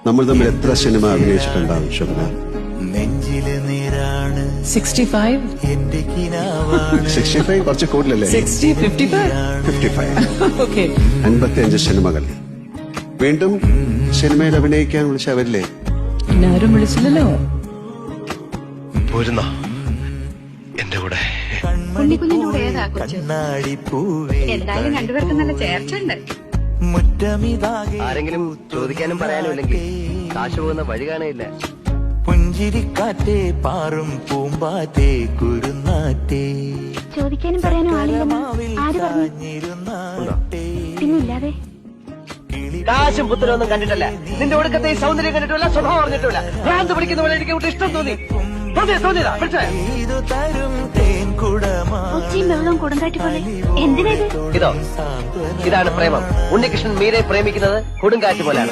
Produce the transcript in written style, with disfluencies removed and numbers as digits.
നമ്മൾ തമ്മിൽ എത്ര സിനിമ അഭിനയിച്ചിട്ടുണ്ടാവും ശോഭന? നെഞ്ചിലെ നീരാണ് 65 എന്റെ കിനാവാണ് 65 കുറച്ച് കൂടുതലല്ലേ? 60 55 55 ഓക്കെ 55 സിനിമകൾ. വീണ്ടും സിനിമയിൽ അഭിനയിക്കാൻ വിളിച്ചവരില്ലേ? ആരും വിളിച്ചില്ലല്ലോ. പോരുന്നോ എന്റെ കൂടെ? ഉണ്ണിക്കുഞ്ഞിനോട് ഏതാ കൊച്ചു? കണ്ണാടി പൂവേ എന്തായാലും രണ്ടുപേർക്കും നല്ല ചേർച്ചയുണ്ട്. മുറ്റമിതാകെ ആരെങ്കിലും ചോദിക്കാനും പറയാനും ഇല്ലെങ്കിൽ കാശ് പോകുന്ന വഴി കാണയില്ല. പുഞ്ചിരിക്കാറ്റേ പാറും പൂമ്പാറ്റേ കുരുന്നാറ്റേ ചോദിക്കാനും പറയാനും ആളില്ലെന്ന് ആര് പറഞ്ഞു? കാഞ്ഞിരുന്നാട്ടെ പിന്നില്ലാതെ കാശും പുത്തരൊന്നും കണ്ടിട്ടല്ല, നിന്റെ ഒടുക്കത്തെ ഈ സൗന്ദര്യം കണ്ടിട്ടില്ല, സ്വഭാവം അറിഞ്ഞിട്ടില്ല. ഭ്രാന്ത് പിടിക്കുന്ന പോലെ എനിക്ക് ഇഷ്ടം തോന്നിയതാ. ഇത് തരും തേൻ കുടമാ ഒച്ചയും വെള്ളവും കൊടുങ്കാറ്റ് പോലെ എന്തിനാ ഇത്? ഇതാണ് പ്രേമം. ഉണ്ണികൃഷ്ണൻ മീരെ പ്രേമിക്കുന്നത് കൊടുങ്കാറ്റ് പോലെയാണ്.